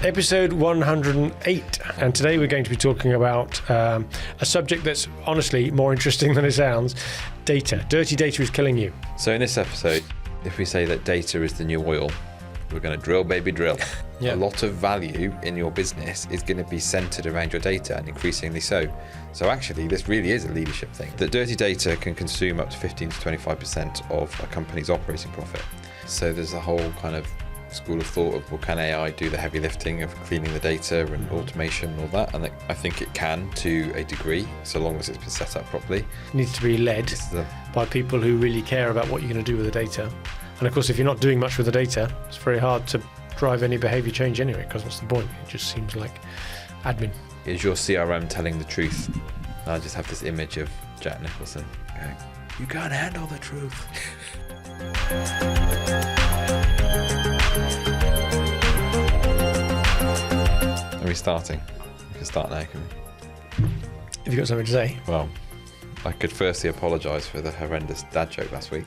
Episode 108, and today we're going to be talking about a subject that's honestly more interesting than it sounds: data. Dirty data is killing you. So in this episode, if we say that data is the new oil, we're going to drill, baby, drill. Yeah. A lot of value in your business is going to be centered around your data, and increasingly so. So actually, this really is a leadership thing. That dirty data can consume up to 15 to 25% of a company's operating profit. So there's a whole kind of school of thought of, well, can AI do the heavy lifting of cleaning the data and automation and all that? And I think it can to a degree, so long as it's been set up properly. It needs to be led by people who really care about what you're going to do with the data. And of course, if you're not doing much with the data, it's very hard to drive any behaviour change anyway, because what's the point? It just seems like admin. Is your CRM telling the truth? I just have this image of Jack Nicholson going, "You can't handle the truth." Are we starting? We can start now, can we? Have you got something to say? Well, I could firstly apologise for the horrendous dad joke last week.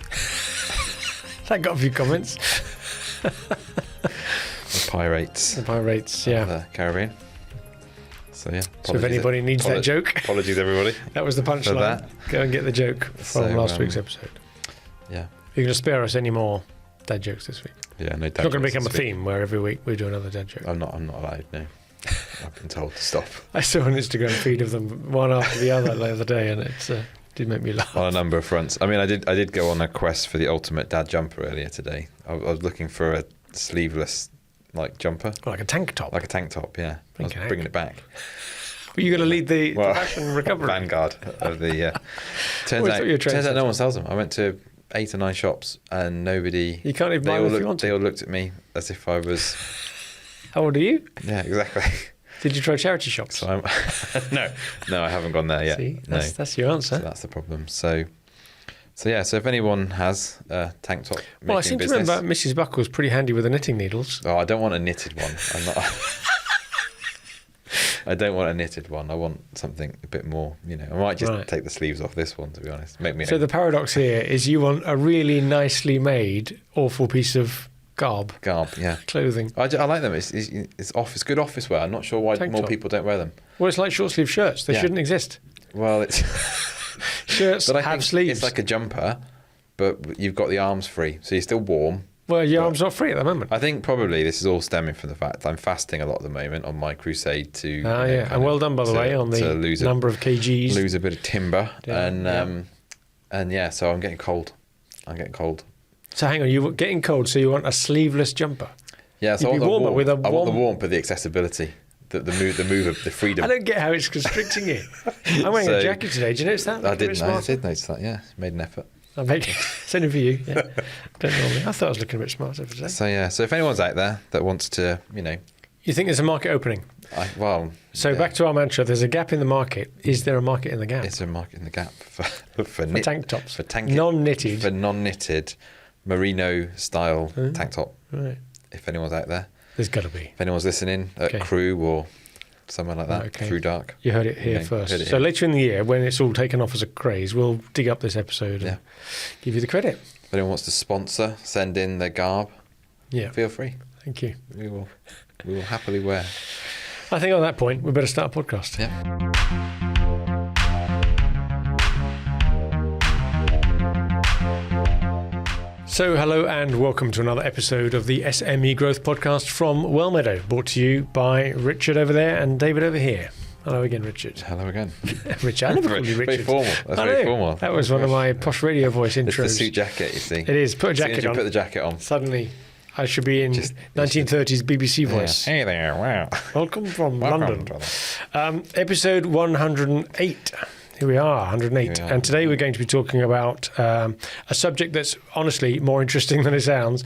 That got a few comments. The pirates. The pirates, yeah. Of the Caribbean. So yeah. So if anybody needs that joke. Apologies, everybody. That was the punchline. Go and get the joke from last week's episode. Yeah. You're going to spare us any more dad jokes this week? Yeah, no dad jokes. It's not going to become a theme where every week we do another dad joke. I'm not allowed, no. I've been told to stop. I saw an Instagram feed of them one after the other the other day, and it did make me laugh. On a number of fronts. I mean, I did go on a quest for the ultimate dad jumper earlier today. I was looking for a sleeveless jumper. Well, like a tank top. Like a tank top, yeah. I was bringing it back. Were you going to lead the fashion recovery? Vanguard of the... Turns out no one sells them. I went to 8 or 9 shops and nobody... You can't even buy them if you want to. They all looked at me as if I was... How old are you? Yeah, exactly. Did you try charity shops? So no, I haven't gone there yet. See, that's your answer. So that's the problem. So if anyone has a tank top, well, I seem to remember Mrs. Buckle's pretty handy with the knitting needles. Oh, I don't want a knitted one. I don't want a knitted one. I want something a bit more. I might just take the sleeves off this one, to be honest. So the paradox here is you want a really nicely made, awful piece of garb, yeah. Clothing. I like them. It's good office wear. I'm not sure why more people don't wear them. Well, it's like short sleeve shirts. They shouldn't exist. Well, it's shirts have sleeves. It's like a jumper, but you've got the arms free, so you're still warm. Well, your arms not free at the moment. I think probably this is all stemming from the fact I'm fasting a lot at the moment on my crusade to. And well done, by the way, on the number of kgs. Lose a bit of timber, and so I'm getting cold. So hang on, you're getting cold, so you want a sleeveless jumper? Yeah, so I want the warmth, but the accessibility, the move of the freedom. I don't get how it's constricting you. I'm wearing a jacket today. Did you notice that? I did notice that. Yeah, made an effort. It's only for you. Yeah. Don't normally. I thought I was looking a bit smarter for today. So if anyone's out there that wants to, You think there's a market opening? Back to our mantra, there's a gap in the market. Is there a market in the gap? Is there a market in the gap for tank tops? For non-knitted. For non-knitted, merino style tank top. Right. If anyone's out there. There's got to be. If anyone's listening at Crew or somewhere like that, Crew Dark. You heard it here first. Later in the year, when it's all taken off as a craze, we'll dig up this episode and give you the credit. If anyone wants to sponsor, send in their garb. Yeah. Feel free. Thank you. We will happily wear. I think on that point, we better start a podcast. Yeah. So hello and welcome to another episode of the SME Growth Podcast from Wellmeadow, brought to you by Richard over there and David over here. Hello again, Richard. Hello again. Richard, I never called you Richard. Very formal. That's very formal. That was one of my posh radio voice intros. It's the suit jacket, you see. It is. Put a jacket on. Put the jacket on. Suddenly, I should be in 1930s BBC voice. Yeah. Hey there, wow. Welcome from London. Episode 108. Here we are, 108. And today we're going to be talking about a subject that's honestly more interesting than it sounds: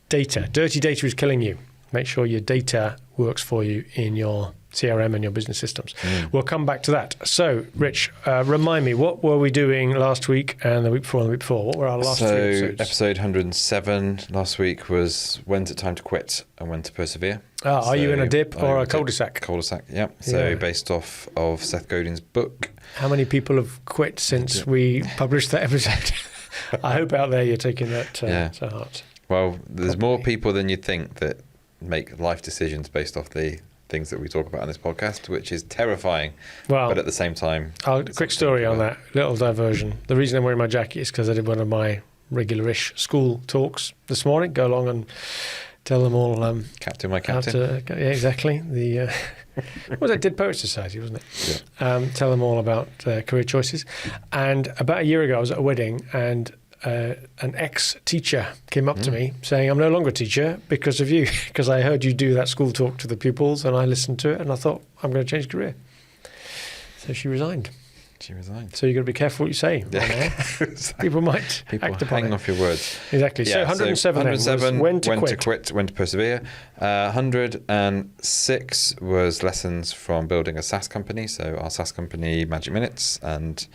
data. Dirty data is killing you. Make sure your data works for you in your CRM and your business systems. We'll come back to that. So, Rich, remind me, what were we doing last week and the week before and the week before? What were our last 3 episodes? Episode 107 last week was when's it time to quit and when to persevere. Are you in a dip or a cul-de-sac? Cul-de-sac, yeah. So based off of Seth Godin's book. How many people have quit since we published that episode? I hope out there you're taking that to heart. Well, there's more people than you think that make life decisions based off the things that we talk about on this podcast, which is terrifying. Well, but at the same time, quick story on that, little diversion. The reason I'm wearing my jacket is because I did one of my regular-ish school talks this morning. Go along and tell them all. Captain, my captain. Yeah, exactly. The what was it? Did Poet Society, wasn't it? Yeah. Tell them all about career choices. And about a year ago, I was at a wedding, and an ex-teacher came up to me saying, "I'm no longer a teacher because of you, because I heard you do that school talk to the pupils, and I listened to it, and I thought I'm going to change career." So she resigned. So you've got to be careful what you say. Yeah. People might act upon hang it. off your words. Exactly. Yeah, so 107 was when to quit, when to persevere. 106 was lessons from building a SaaS company. So our SaaS company, Magic Minutes, and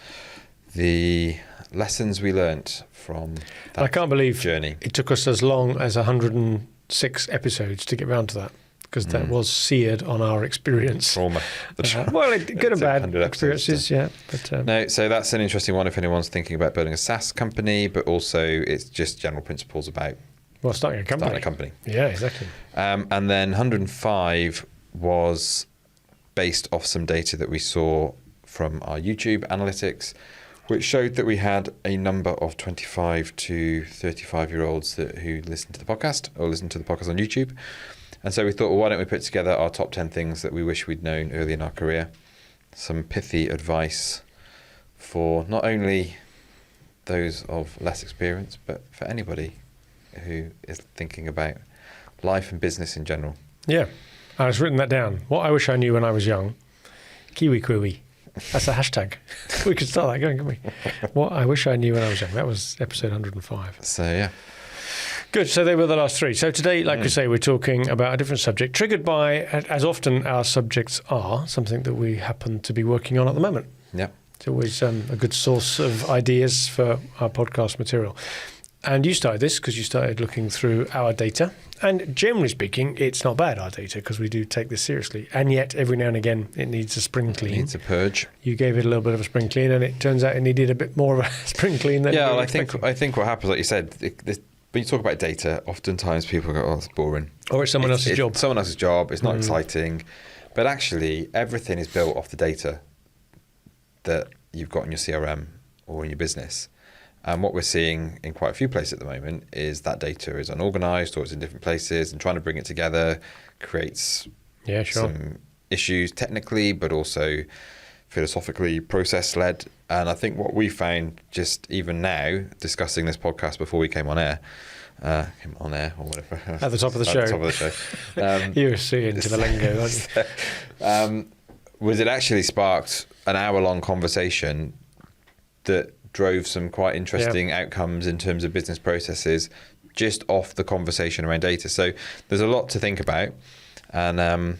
the lessons we learnt from that I can't believe journey. It took us as long as 106 episodes to get round to that, because that was seared on our experience. Trauma. Well, good and bad experiences, yeah. But, no, so that's an interesting one if anyone's thinking about building a SaaS company, but also it's just general principles about starting a company. Yeah, exactly. And then 105 was based off some data that we saw from our YouTube analytics, which showed that we had a number of 25 to 35-year-olds who listened to the podcast or listened to the podcast on YouTube. And so we thought, well, why don't we put together our top 10 things that we wish we'd known early in our career? Some pithy advice for not only those of less experience, but for anybody who is thinking about life and business in general. Yeah, I was written that down. What I wish I knew when I was young. Kiwi Quiwi. That's a hashtag. We could start that going, couldn't we? What I wish I knew when I was young. That was episode 105. So, yeah. Good. So they were the last three. So today, like we say, we're talking about a different subject, triggered by, as often our subjects are, something that we happen to be working on at the moment. Yeah. It's always a good source of ideas for our podcast material. And you started this because you started looking through our data. And generally speaking, it's not bad, our data, because we do take this seriously. And yet, every now and again, it needs a spring clean. It needs a purge. You gave it a little bit of a spring clean, and it turns out it needed a bit more of a spring clean than well, I think what happens, like you said, when you talk about data, oftentimes people go, "Oh, it's boring," or it's someone else's job. Someone else's job. It's not exciting, but actually, everything is built off the data that you've got in your CRM or in your business. And what we're seeing in quite a few places at the moment is that data is unorganized or it's in different places, and trying to bring it together creates some issues technically, but also philosophically process-led. And I think what we found just even now, discussing this podcast before we came on air or whatever. At the top of the show. You were seeing into the lingo, aren't you? Was it actually sparked an hour-long conversation that drove some quite interesting outcomes in terms of business processes just off the conversation around data. So there's a lot to think about. And well,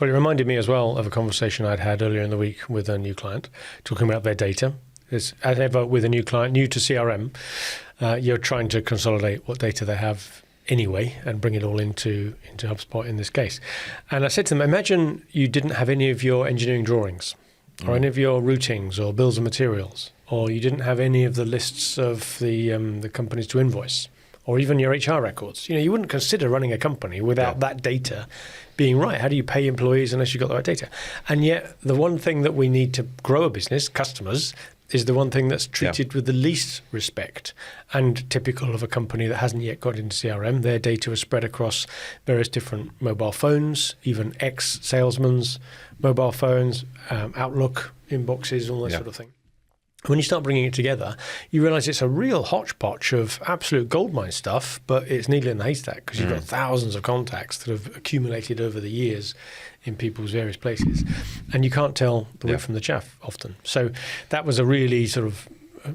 it reminded me as well of a conversation I'd had earlier in the week with a new client talking about their data. As ever with a new client, new to CRM, you're trying to consolidate what data they have anyway and bring it all into HubSpot in this case. And I said to them, imagine you didn't have any of your engineering drawings or any of your routings or bills of materials, or you didn't have any of the lists of the companies to invoice, or even your HR records. You wouldn't consider running a company without that data being right. How do you pay employees unless you've got the right data? And yet the one thing that we need to grow a business, customers, is the one thing that's treated with the least respect, and typical of a company that hasn't yet got into CRM. Their data is spread across various different mobile phones, even ex-salesmen's mobile phones, Outlook inboxes, all that sort of thing. When you start bringing it together, you realise it's a real hodgepodge of absolute goldmine stuff, but it's needle in the haystack because you've got thousands of contacts that have accumulated over the years in people's various places. And you can't tell the wheat from the chaff often. So that was a really sort of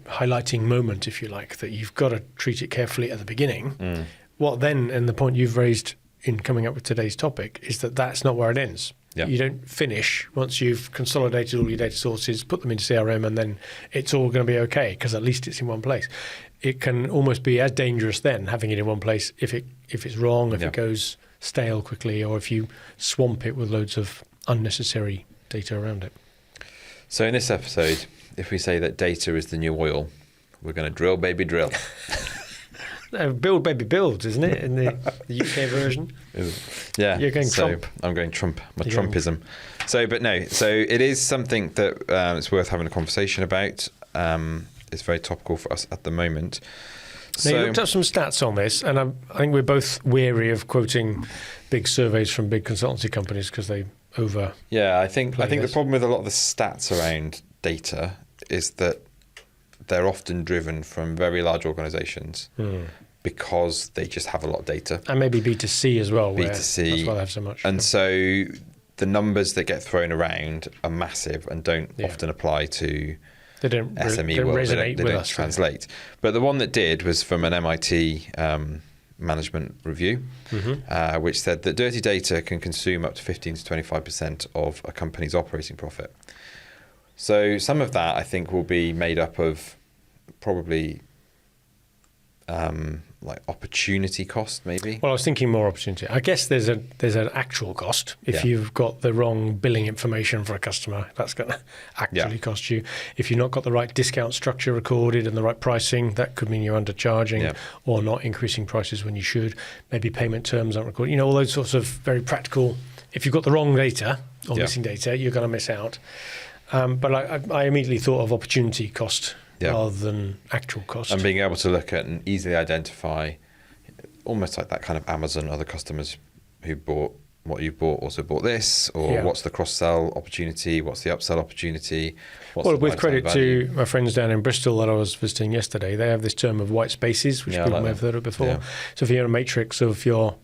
highlighting moment, if you like, that you've got to treat it carefully at the beginning. What then, and the point you've raised in coming up with today's topic, is that that's not where it ends. You don't finish once you've consolidated all your data sources, put them into CRM, and then it's all going to be okay because at least it's in one place. It can almost be as dangerous then having it in one place if it's wrong, if it goes stale quickly, or if you swamp it with loads of unnecessary data around it. So in this episode, if we say that data is the new oil, we're going to drill, baby, drill. Build baby builds, isn't it, in the UK version? Yeah. You're going so Trump. I'm going Trump. My Trumpism. So, but no. So it is something that it's worth having a conversation about. It's very topical for us at the moment. Now, you looked up some stats on this, and I think we're both wary of quoting big surveys from big consultancy companies because they over. Yeah, I think the problem with a lot of the stats around data is that they're often driven from very large organisations because they just have a lot of data. And maybe B2C as well. B2C. That's why they have so much. And so the numbers that get thrown around are massive and don't often apply to they don't SME they world. resonate They with don't us. translate. But the one that did was from an MIT management review, which said that dirty data can consume up to 15 to 25% of a company's operating profit. So some of that, I think, will be made up of probably like opportunity cost, maybe. Well, I was thinking more opportunity. I guess there's an actual cost. If you've got the wrong billing information for a customer, that's going to actually cost you. If you've not got the right discount structure recorded and the right pricing, that could mean you're undercharging or not increasing prices when you should. Maybe payment terms aren't recorded. All those sorts of very practical. If you've got the wrong data or missing data, you're going to miss out. But I immediately thought of opportunity cost rather than actual cost. And being able to look at and easily identify, almost like that kind of Amazon, other customers who bought what you bought also bought this, or what's the cross-sell opportunity, what's the upsell opportunity. Well, with credit to my friends down in Bristol that I was visiting yesterday, they have this term of white spaces, which people may have heard of before. Yeah. So if you're a matrix of your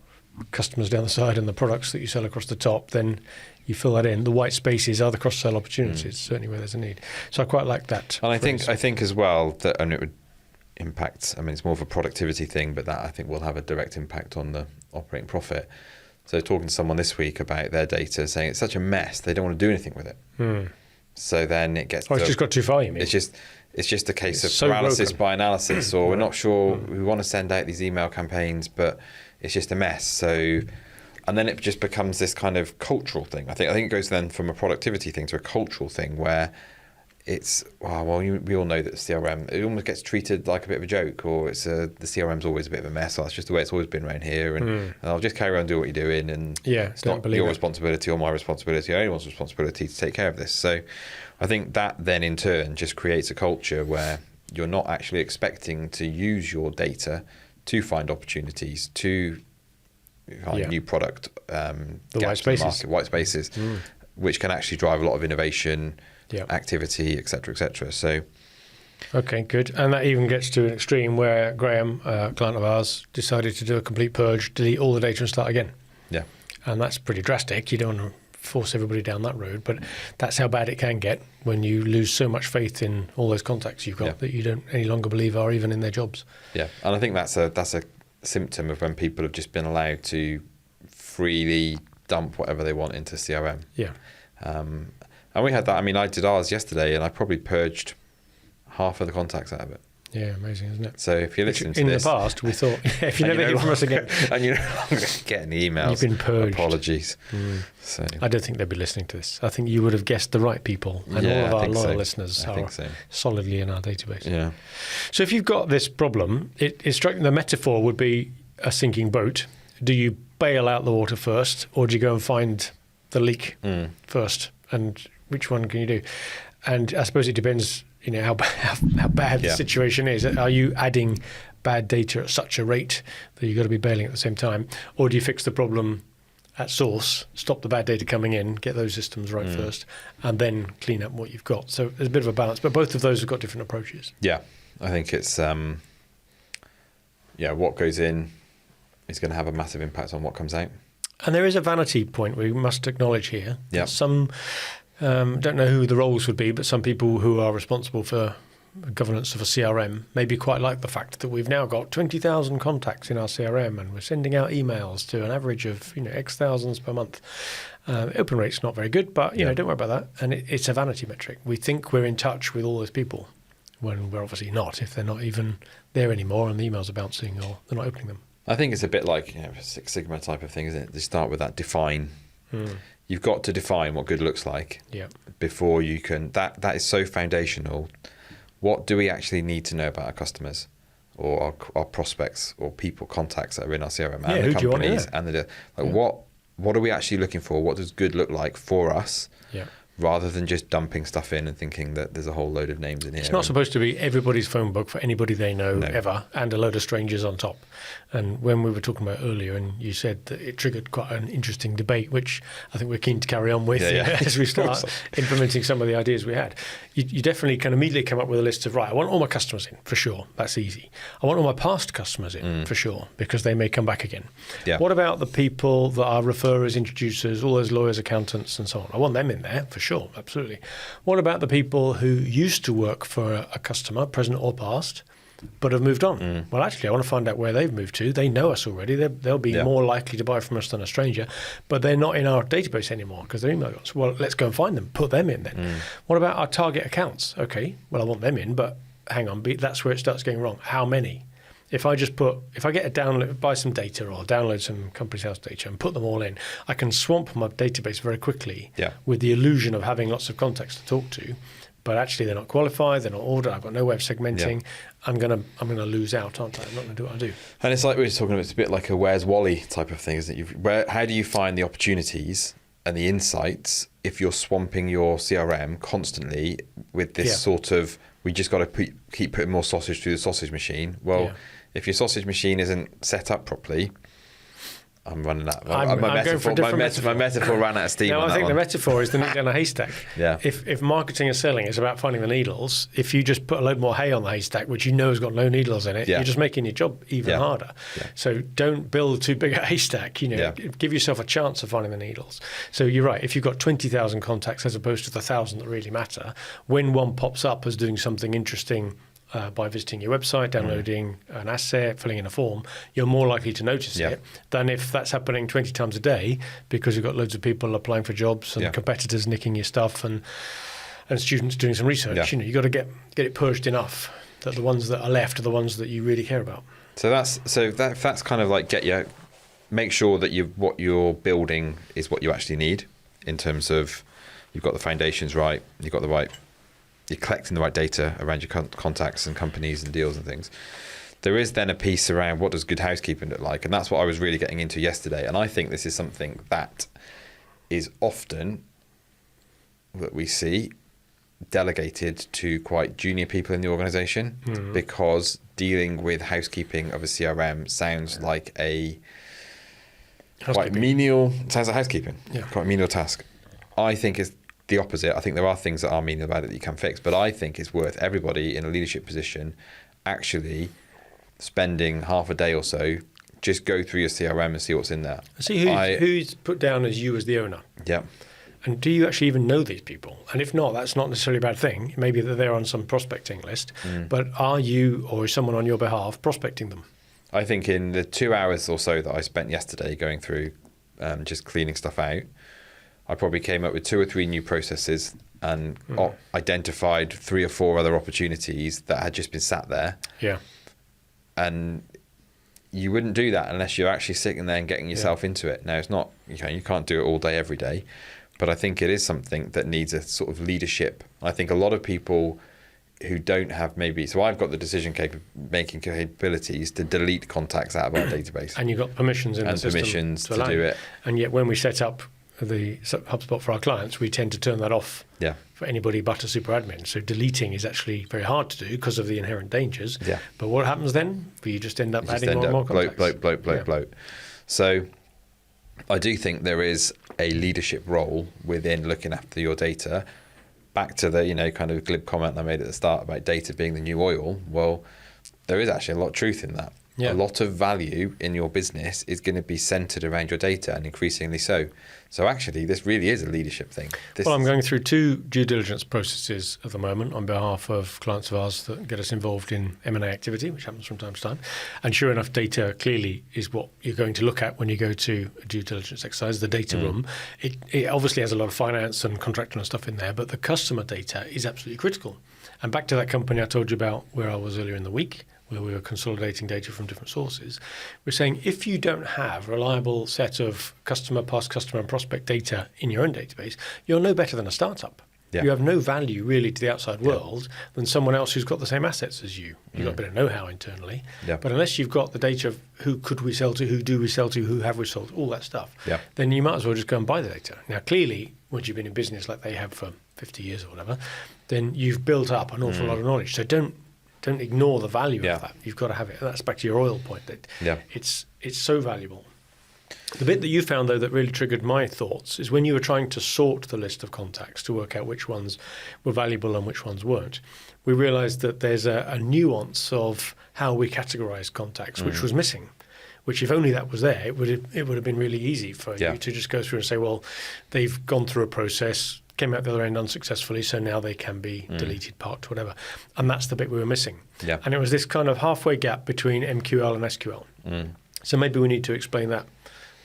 customers down the side and the products that you sell across the top, then you fill that in. The white spaces are the cross-sell opportunities, certainly where there's a need. So I quite like that. And I think as well that, and it would impact, I mean, it's more of a productivity thing, but that I think will have a direct impact on the operating profit. So talking to someone this week about their data, saying it's such a mess, they don't want to do anything with it. So then it gets... it's just got too far, you mean? It's just a case of paralysis by analysis, or we're not sure, we want to send out these email campaigns, but it's just a mess. So... And then it just becomes this kind of cultural thing. I think it goes then from a productivity thing to a cultural thing where it's, we all know that CRM, it almost gets treated like a bit of a joke, or the CRM's always a bit of a mess. That's just the way it's always been around here. And I'll just carry on doing what you're doing. And it's not your responsibility or my responsibility or anyone's responsibility to take care of this. So I think that then in turn just creates a culture where you're not actually expecting to use your data to find opportunities, to new product the white spaces, which can actually drive a lot of innovation, activity, etc., etc. So, okay, good. And that even gets to an extreme where Graham, a client of ours, decided to do a complete purge, delete all the data, and start again. Yeah, and that's pretty drastic. You don't want to force everybody down that road, but that's how bad it can get when you lose so much faith in all those contacts you've got that you don't any longer believe are even in their jobs. Yeah, and I think that's a symptom of when people have just been allowed to freely dump whatever they want into CRM. And we had that. I mean, I did ours yesterday, and I probably purged half of the contacts out of it. Yeah, amazing, isn't it? So if you're listening to in this... In the past, we thought, if you never hear from us again... And you're no longer getting the emails. You've been purged. Apologies. So I don't think they'd be listening to this. I think you would have guessed the right people, and all of our loyal listeners are solidly in our database. Yeah. So if you've got this problem, it's striking. The metaphor would be a sinking boat. Do you bail out the water first, or do you go and find the leak first? And which one can you do? And I suppose it depends... how bad the situation is. Are you adding bad data at such a rate that you've got to be bailing at the same time? Or do you fix the problem at source, stop the bad data coming in, get those systems right first, and then clean up what you've got? So there's a bit of a balance, but both of those have got different approaches. Yeah, I think it's, what goes in is going to have a massive impact on what comes out. And there is a vanity point we must acknowledge here. Yeah. Some... don't know who the roles would be, but some people who are responsible for governance of a CRM maybe quite like the fact that we've now got 20,000 contacts in our CRM and we're sending out emails to an average of X thousands per month. Open rate's not very good, but don't worry about that. And it's a vanity metric. We think we're in touch with all those people when we're obviously not, if they're not even there anymore and the emails are bouncing or they're not opening them. I think it's a bit like Six Sigma type of thing, isn't it? They start with that define. You've got to define what good looks like before you can... That is so foundational. What do we actually need to know about our customers? or our prospects or people, contacts that are in our CRM, Yeah, and who the do you want in companies, there? and what are we actually looking for? What does good look like for us? Yeah. Rather than just dumping stuff in and thinking that there's a whole load of names in here. It's not supposed to be everybody's phone book for anybody they know ever, and a load of strangers on top. And when we were talking about earlier, and you said that it triggered quite an interesting debate, which I think we're keen to carry on with as we start implementing some of the ideas we had. You definitely can immediately come up with a list of, right, I want all my customers in, for sure. That's easy. I want all my past customers in, for sure, because they may come back again. Yeah. What about the people that are referrers, introducers, all those lawyers, accountants, and so on? I want them in there, for sure, absolutely. What about the people who used to work for a customer, present or past, but have moved on? Well, actually, I want to find out where they've moved to. They know us already. They'll be more likely to buy from us than a stranger, but they're not in our database anymore because they're email accounts. Well, let's go and find them. Put them in then. What about our target accounts? Okay, well, I want them in, but hang on, that's where it starts getting wrong. How many? If I get a download, buy some data or download some company's house data and put them all in, I can swamp my database very quickly with the illusion of having lots of contacts to talk to. But actually, they're not qualified. They're not ordered. I've got no way of segmenting. Yeah. I'm gonna lose out, aren't I? I'm not going to do what I do. And it's like we were talking about. It's a bit like a Where's Wally type of thing, isn't it? How do you find the opportunities and the insights if you're swamping your CRM constantly with this sort of, we just got to keep putting more sausage through the sausage machine? Well, if your sausage machine isn't set up properly, I'm running out. I'm going for a different metaphor. My metaphor ran out of steam. No, on I that think one. the metaphor is the needle in a haystack. Yeah. If marketing and selling is about finding the needles, if you just put a load more hay on the haystack, which you know has got no needles in it, you're just making your job even harder. Yeah. So don't build too big a haystack. Give yourself a chance of finding the needles. So you're right. If you've got 20,000 contacts as opposed to the 1,000 that really matter, when one pops up as doing something interesting, by visiting your website, downloading an asset, filling in a form, you're more likely to notice it than if that's happening 20 times a day because you've got loads of people applying for jobs and competitors nicking your stuff and students doing some research. You've got to get it purged enough that the ones that are left are the ones that you really care about. So that's kind of like make sure that what you're building is what you actually need in terms of you've got the foundations right, you're collecting the right data around your contacts and companies and deals and things. There is then a piece around what does good housekeeping look like, and that's what I was really getting into yesterday. And I think this is something that is often that we see delegated to quite junior people in the organisation because dealing with housekeeping of a CRM sounds like a quite menial. Sounds like housekeeping, quite a menial task. I think it's the opposite. I think there are things that are menial about it that you can fix, but I think it's worth everybody in a leadership position actually spending half a day or so, just go through your CRM and see what's in there. See who's put down as you as the owner. Yeah. And do you actually even know these people? And if not, that's not necessarily a bad thing. Maybe that they're on some prospecting list, but are you or is someone on your behalf prospecting them? I think in the 2 hours or so that I spent yesterday going through just cleaning stuff out, I probably came up with 2 or 3 new processes and identified 3 or 4 other opportunities that had just been sat there. Yeah. And you wouldn't do that unless you're actually sitting there and getting yourself into it. Now, it's not, you can't do it all day, every day, but I think it is something that needs a sort of leadership. I think a lot of people who don't have so I've got the decision-making capabilities to delete contacts out of our database. And you've got permissions in the system. And permissions to do it. And yet when we set up the HubSpot for our clients, we tend to turn that off for anybody but a super admin. So deleting is actually very hard to do because of the inherent dangers. Yeah. But what happens then? You just end up adding more and more contacts. Bloat. So I do think there is a leadership role within looking after your data. Back to the kind of glib comment I made at the start about data being the new oil. Well, there is actually a lot of truth in that. Yeah. A lot of value in your business is going to be centered around your data, and increasingly so. So actually, this really is a leadership thing. I'm going through 2 due diligence processes at the moment on behalf of clients of ours that get us involved in M&A activity, which happens from time to time. And sure enough, data clearly is what you're going to look at when you go to a due diligence exercise, the data room. It obviously has a lot of finance and contractor and stuff in there, but the customer data is absolutely critical. And back to that company I told you about where I was earlier in the week, where we were consolidating data from different sources, we're saying if you don't have a reliable set of past customer and prospect data in your own database, you're no better than a startup. You have no value really to the outside world than someone else who's got the same assets as you. You've got a bit of know-how internally. Yeah. But unless you've got the data of who could we sell to, who do we sell to, who have we sold, all that stuff, then you might as well just go and buy the data. Now, clearly, once you've been in business like they have for 50 years or whatever, then you've built up an awful lot of knowledge. So don't ignore the value of that. You've got to have it. And that's back to your oil point. That it's so valuable. The bit that you found, though, that really triggered my thoughts is when you were trying to sort the list of contacts to work out which ones were valuable and which ones weren't. We realised that there's a nuance of how we categorise contacts, which was missing. Which, if only that was there, it would have been really easy for you to just go through and say, well, they've gone through a process, came out the other end unsuccessfully, so now they can be deleted, parked, whatever. And that's the bit we were missing. Yeah. And it was this kind of halfway gap between MQL and SQL. So maybe we need to explain that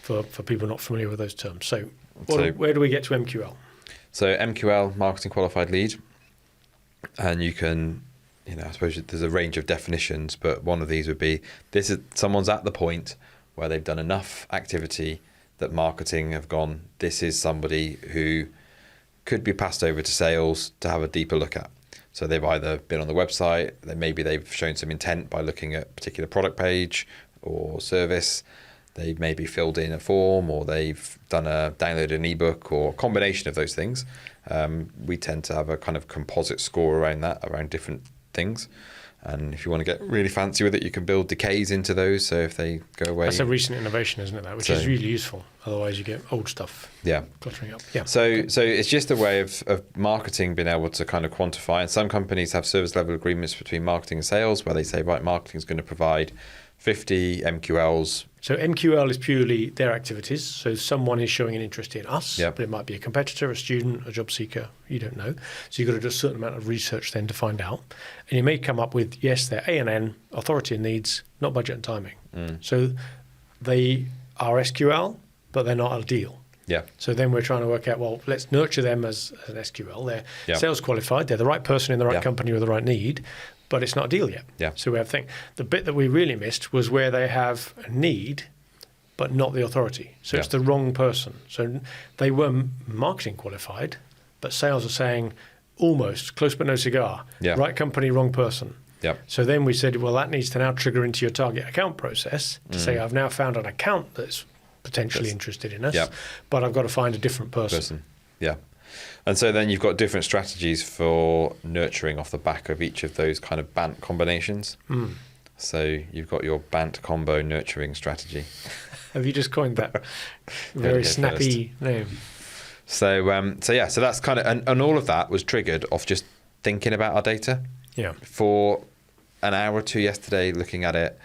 for people not familiar with those terms. So where do we get to MQL? So MQL, marketing qualified lead. And you can, I suppose there's a range of definitions, but one of these would be, this is someone's at the point where they've done enough activity that marketing have gone, this is somebody who could be passed over to sales to have a deeper look at. So they've either been on the website, maybe they've shown some intent by looking at a particular product page or service. They've maybe filled in a form, or they've downloaded an ebook, or a combination of those things. We tend to have a kind of composite score around that, around different things. And if you want to get really fancy with it, you can build decays into those. So if they go away, that's a recent innovation, isn't it? That, which is really useful. Otherwise, you get old stuff. Cluttering up. Yeah. So it's just a way of marketing being able to kind of quantify. And some companies have service level agreements between marketing and sales, where they say, right, marketing is going to provide 50 MQLs. So MQL is purely their activities. So someone is showing an interest in us, but it might be a competitor, a student, a job seeker. You don't know. So you've got to do a certain amount of research then to find out. And you may come up with, yes, they're A&N, authority and needs, not budget and timing. So they are SQL, but they're not ideal. Yeah. So then we're trying to work out, well, let's nurture them as an SQL. They're sales qualified. They're the right person in the right company with the right need. But it's not a deal yet. Yeah. So we have thing. The bit that we really missed was where they have a need, but not the authority. So it's the wrong person. So they were marketing qualified, but sales are saying almost close but no cigar. Yeah. Right company, wrong person. Yeah. So then we said, well, that needs to now trigger into your target account process to say, I've now found an account that's potentially interested in us, but I've got to find a different person. Yeah. And so then you've got different strategies for nurturing off the back of each of those kind of BANT combinations. So you've got your BANT combo nurturing strategy. Have you just coined that very snappy name? So that's kind of, and all of that was triggered off just thinking about our data. Yeah. For an hour or two yesterday, looking at it,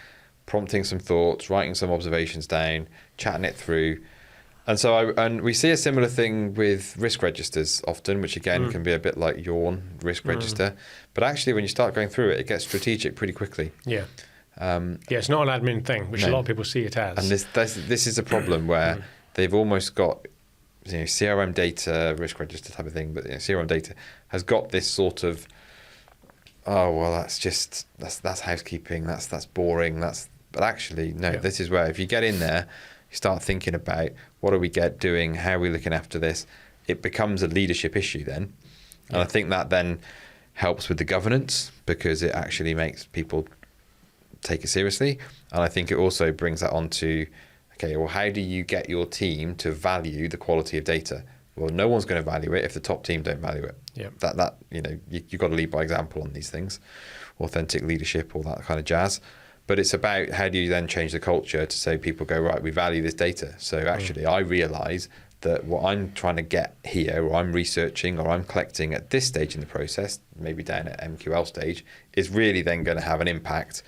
prompting some thoughts, writing some observations down, chatting it through. And so we see a similar thing with risk registers often, which again can be a bit like yawn risk register. But actually, when you start going through it, it gets strategic pretty quickly. Yeah. It's not an admin thing, which a lot of people see it as. And this is a problem where they've almost got CRM data, risk register type of thing, but CRM data has got this sort of, that's housekeeping, that's boring, but actually no, this is where if you get in there, you start thinking about what are we doing, how are we looking after this, it becomes a leadership issue then. And I think that then helps with the governance because it actually makes people take it seriously. And I think it also brings that on to, okay, well, how do you get your team to value the quality of data? Well, no one's going to value it if the top team don't value it. Yeah. You've got to lead by example on these things, authentic leadership, all that kind of jazz. But it's about how do you then change the culture to say people go, right, we value this data. So actually I realise that what I'm trying to get here, or I'm researching, or I'm collecting at this stage in the process, maybe down at MQL stage, is really then going to have an impact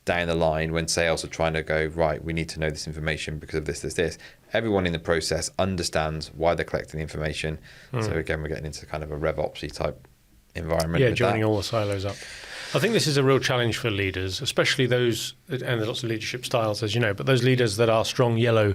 down the line when sales are trying to go, right, we need to know this information because of this. Everyone in the process understands why they're collecting the information. So again, we're getting into kind of a RevOpsy type environment. Yeah, joining all the silos up. I think this is a real challenge for leaders, especially those, and there's lots of leadership styles, as you know, but those leaders that are strong yellow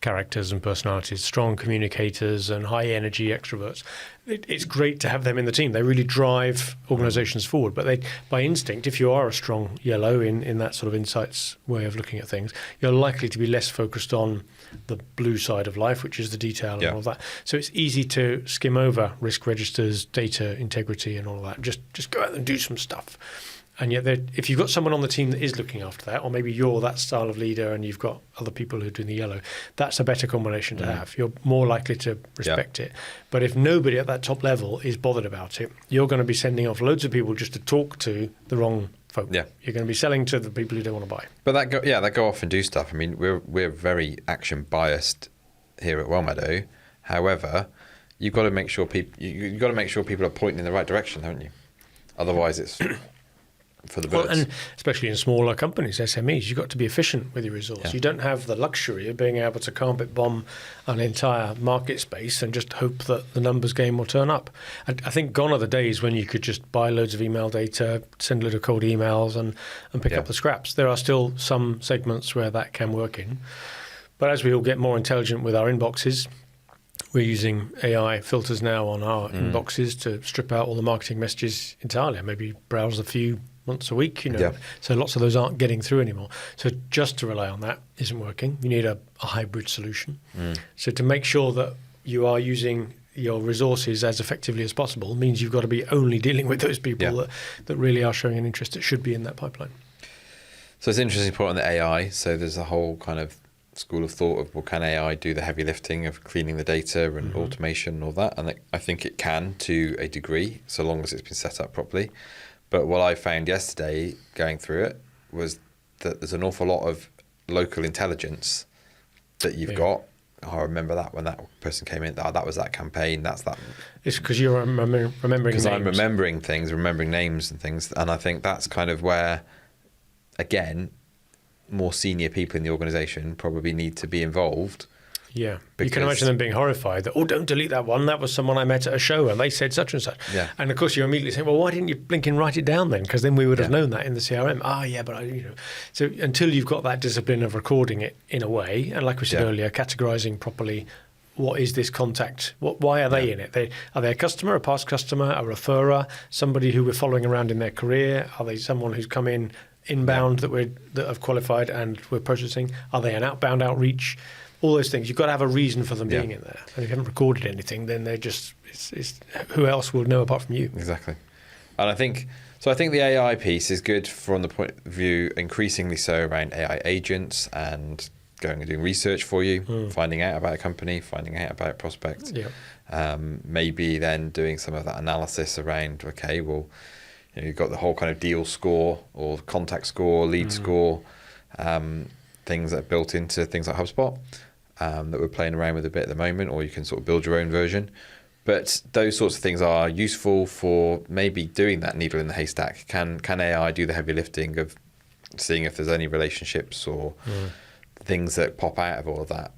characters and personalities, strong communicators and high energy extroverts. It's great to have them in the team. They really drive organizations forward. But by instinct, if you are a strong yellow in that sort of insights way of looking at things, you're likely to be less focused on the blue side of life, which is the detail and all of that. So it's easy to skim over risk registers, data integrity and all of that. Just go out and do some stuff. And yet, if you've got someone on the team that is looking after that, or maybe you're that style of leader and you've got other people who are doing the yellow, that's a better combination to have. You're more likely to respect it. But if nobody at that top level is bothered about it, you're going to be sending off loads of people just to talk to the wrong folk. Yeah. You're going to be selling to the people who don't want to buy. But that go off and do stuff. I mean, we're very action biased here at Wellmeadow. However, you've got to make sure people are pointing in the right direction, haven't you? Otherwise, it's for the birds. Well, and especially in smaller companies, SMEs, you've got to be efficient with your resource. Yeah. You don't have the luxury of being able to carpet bomb an entire market space and just hope that the numbers game will turn up. I think gone are the days when you could just buy loads of email data, send a load of cold emails and pick up the scraps. There are still some segments where that can work in. But as we all get more intelligent with our inboxes, we're using AI filters now on our inboxes to strip out all the marketing messages entirely, maybe browse a few once a week, So lots of those aren't getting through anymore. So just to rely on that isn't working. You need a hybrid solution. So to make sure that you are using your resources as effectively as possible means you've got to be only dealing with those people that really are showing an interest that should be in that pipeline. So it's an interesting point on the AI. So there's a whole kind of school of thought of, well, can AI do the heavy lifting of cleaning the data and automation and all that? And I think it can to a degree, so long as it's been set up properly. But what I found yesterday going through it was that there's an awful lot of local intelligence that you've got. Oh, I remember that when that person came in. That was that campaign. That's that. It's because you're remembering names. Because I'm remembering things, remembering names and things. And I think that's kind of where, again, more senior people in the organisation probably need to be involved. Yeah, you can imagine them being horrified that, don't delete that one. That was someone I met at a show and they said such and such. Yeah. And of course you're immediately saying, well, why didn't you blinking write it down then? Because then we would have known that in the CRM. So until you've got that discipline of recording it in a way, and like we said earlier, categorising properly, what is this contact? Why are they in it? Are they a customer, a past customer, a referrer, somebody who we're following around in their career? Are they someone who's come in inbound that have qualified and we're processing? Are they an outbound outreach? All those things. You've got to have a reason for them being in there. And if you haven't recorded anything, then they're just, it's who else will know apart from you? Exactly. And I think the AI piece is good from the point of view, increasingly so, around AI agents and going and doing research for you, finding out about a company, finding out about a prospect. Yeah. Maybe then doing some of that analysis around, okay, well, you've got the whole kind of deal score or contact score, lead score, things that are built into things like HubSpot. That we're playing around with a bit at the moment, or you can sort of build your own version. But those sorts of things are useful for maybe doing that needle in the haystack. Can AI do the heavy lifting of seeing if there's any relationships or things that pop out of all of that?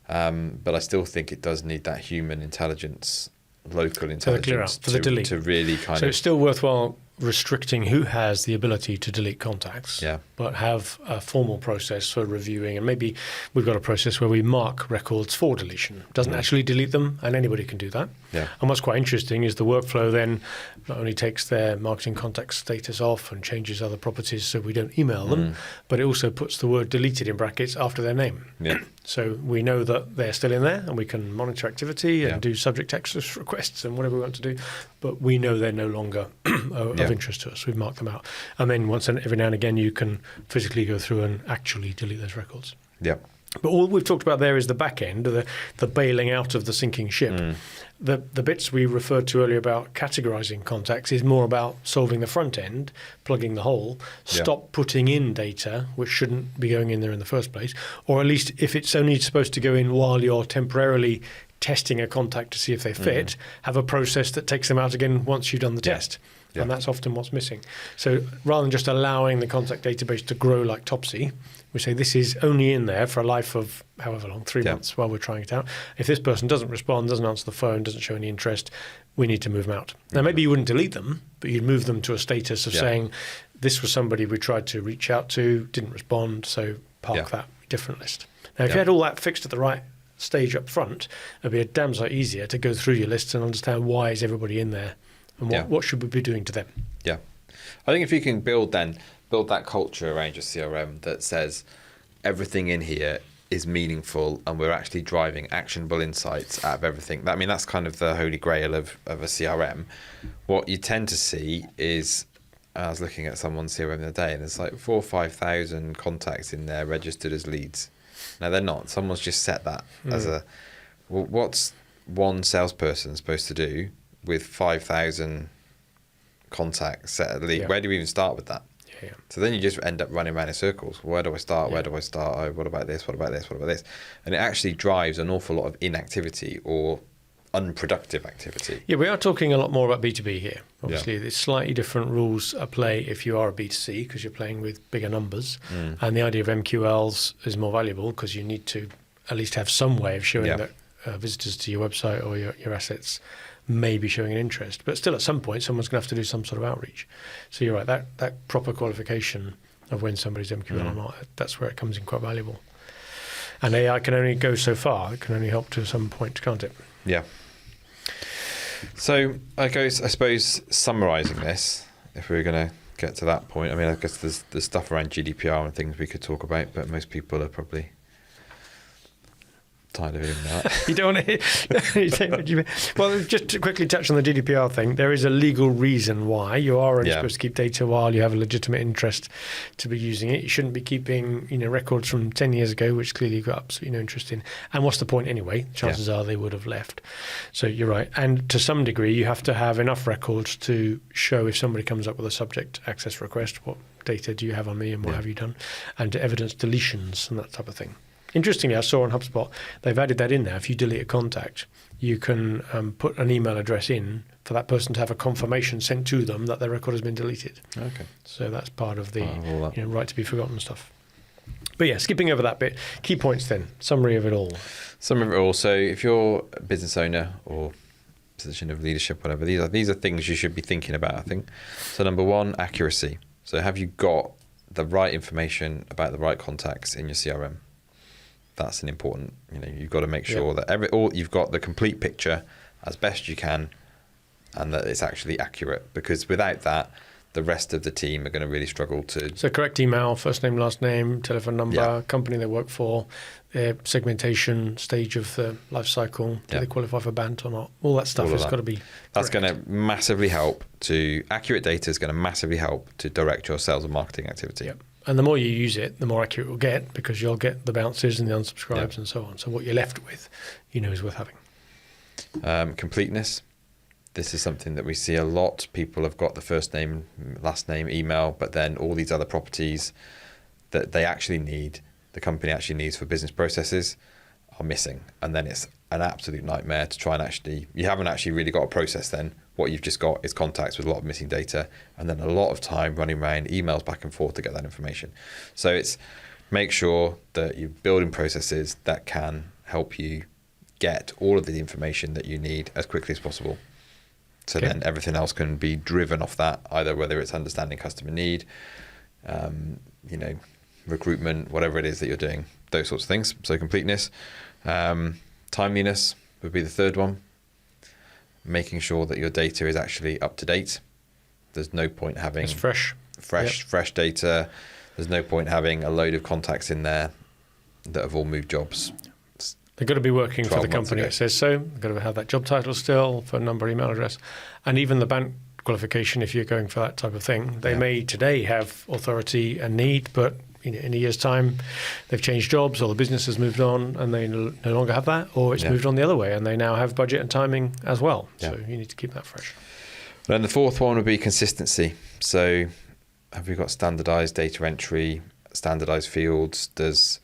But I still think it does need that human intelligence, local intelligence to really kind of... So it's still worthwhile restricting who has the ability to delete contacts, but have a formal process for reviewing. And maybe we've got a process where we mark records for deletion. Doesn't actually delete them, and anybody can do that. Yeah. And what's quite interesting is the workflow then not only takes their marketing contact status off and changes other properties so we don't email them, but it also puts the word deleted in brackets after their name. Yeah. So we know that they're still in there and we can monitor activity and do subject access requests and whatever we want to do, but we know they're no longer of interest to us. We've marked them out. And then every now and again you can physically go through and actually delete those records. Yeah. But all we've talked about there is the back end, the bailing out of the sinking ship. The bits we referred to earlier about categorizing contacts is more about solving the front end, plugging the hole, stop putting in data which shouldn't be going in there in the first place, or at least if it's only supposed to go in while you're temporarily testing a contact to see if they fit, have a process that takes them out again once you've done the test. Yeah. And that's often what's missing. So rather than just allowing the contact database to grow like Topsy, we say this is only in there for a life of however long, 3 months while we're trying it out. If this person doesn't respond, doesn't answer the phone, doesn't show any interest, we need to move them out. Now, maybe you wouldn't delete them, but you'd move them to a status of saying, this was somebody we tried to reach out to, didn't respond, so park that different list. Now, if you had all that fixed at the right stage up front, it'd be a damn sight easier to go through your lists and understand why is everybody in there and what should we be doing to them. Yeah. I think if you can build that culture around your CRM that says everything in here is meaningful and we're actually driving actionable insights out of everything. I mean, that's kind of the holy grail of a CRM. What you tend to see is, I was looking at someone's CRM the other day and there's like 4,000 or 5,000 contacts in there registered as leads. Now they're not. Someone's just set that as what's one salesperson supposed to do with 5,000 contacts set at lead? Where do we even start with that? Yeah. So then you just end up running around in circles. Where do I start? Where do I start? Oh, what about this? What about this? What about this? And it actually drives an awful lot of inactivity or unproductive activity. Yeah, we are talking a lot more about B2B here. Obviously, there's slightly different rules at play if you are a B2C because you're playing with bigger numbers. And the idea of MQLs is more valuable because you need to at least have some way of showing that visitors to your website or your assets may be showing an interest. But still, at some point, someone's going to have to do some sort of outreach. So you're right, that proper qualification of when somebody's MQL or not, that's where it comes in quite valuable. And AI can only go so far. It can only help to some point, can't it? Yeah. So I suppose summarising this, if we were going to get to that point, I mean, I guess there's stuff around GDPR and things we could talk about, but most people are probably tired of hearing that. You don't want to hear. Well, just to quickly touch on the GDPR thing, there is a legal reason why you are only supposed to keep data while you have a legitimate interest to be using it. You shouldn't be keeping records from 10 years ago, which clearly you've got absolutely no interest in. And what's the point anyway? Chances are they would have left. So you're right. And to some degree, you have to have enough records to show if somebody comes up with a subject access request, what data do you have on me and what have you done, and to evidence deletions and that type of thing. Interestingly, I saw on HubSpot, they've added that in there. If you delete a contact, you can put an email address in for that person to have a confirmation sent to them that their record has been deleted. Okay. So that's part of the right to be forgotten stuff. But yeah, skipping over that bit, key points then, summary of it all. Summary of it all. So if you're a business owner or position of leadership, whatever, these are things you should be thinking about, I think. So number one, accuracy. So have you got the right information about the right contacts in your CRM? That's an important, you've got to make sure that you've got the complete picture as best you can and that it's actually accurate, because without that, the rest of the team are going to really struggle to... So correct email, first name, last name, telephone number, company they work for, their segmentation stage of the life cycle, do they qualify for BANT or not? All that stuff has got to be That's going to massively help accurate data is going to massively help to direct your sales and marketing activity. Yep. And the more you use it, the more accurate it will get, because you'll get the bounces and the unsubscribes and so on. So what you're left with, is worth having. Completeness. This is something that we see a lot. People have got the first name, last name, email, but then all these other properties that they actually need, the company actually needs for business processes, are missing. And then it's an absolute nightmare to try and you haven't actually really got a process then. What you've just got is contacts with a lot of missing data, and then a lot of time running around emails back and forth to get that information. So it's make sure that you're building processes that can help you get all of the information that you need as quickly as possible. So then everything else can be driven off that, either whether it's understanding customer need, recruitment, whatever it is that you're doing, those sorts of things. So completeness. Timeliness would be the third one. Making sure that your data is actually up to date. There's no point having it's fresh data. There's no point having a load of contacts in there that have all moved jobs. They've got to be working for the company that says so. They've got to have that job title still, phone number, email address, and even the BANT qualification. If you're going for that type of thing, they may today have authority and need, but in a year's time, they've changed jobs or the business has moved on and they no longer have that, or it's moved on the other way and they now have budget and timing as well. So you need to keep that fresh. And the fourth one would be consistency. So have we got standardized data entry, standardized fields? Does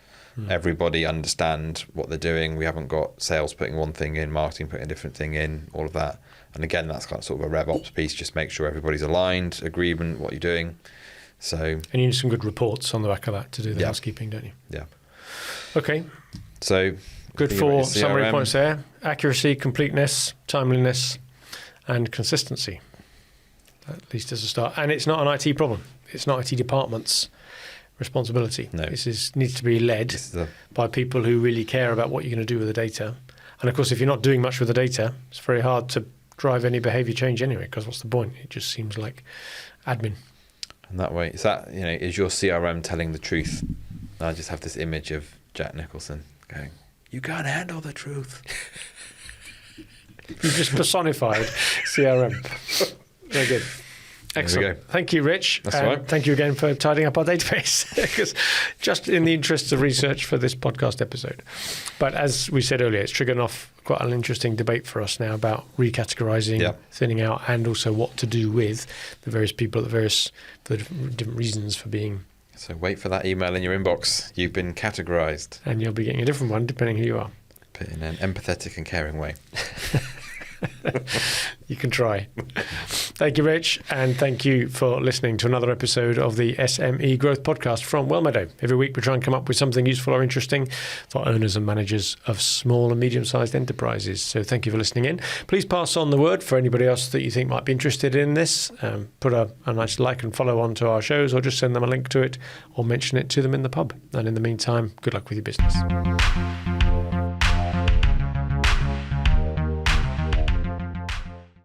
everybody understand what they're doing? We haven't got sales putting one thing in, marketing putting a different thing in, all of that. And again, that's kind of sort of a rev ops piece, just make sure everybody's aligned, agreement, what you're doing. So, and you need some good reports on the back of that to do the housekeeping, don't you? Yeah. Okay. So good for summary points there. Accuracy, completeness, timeliness, and consistency. At least as a start. And it's not an IT problem. It's not IT department's responsibility. No. Needs to be led by people who really care about what you're going to do with the data. And of course, if you're not doing much with the data, it's very hard to drive any behaviour change anyway, because what's the point? It just seems like admin. And that way, is your CRM telling the truth? I just have this image of Jack Nicholson going, "You can't handle the truth." You just personified CRM. Very good. Excellent. Thank you, Rich. That's all right. Thank you again for tidying up our database, because just in the interests of research for this podcast episode. But as we said earlier, it's triggered off quite an interesting debate for us now about recategorizing, thinning out, and also what to do with the various people, the different reasons for being. So wait for that email in your inbox. You've been categorized. And you'll be getting a different one depending who you are. But in an empathetic and caring way. You can try. Thank you, Rich, and thank you for listening to another episode of the SME Growth Podcast from Wellmeadow. Every week we try and come up with something useful or interesting for owners and managers of small and medium-sized enterprises. So thank you for listening in. Please pass on the word for anybody else that you think might be interested in this. Put a nice like and follow on to our shows, or just send them a link to it, or mention it to them in the pub. And in the meantime, good luck with your business.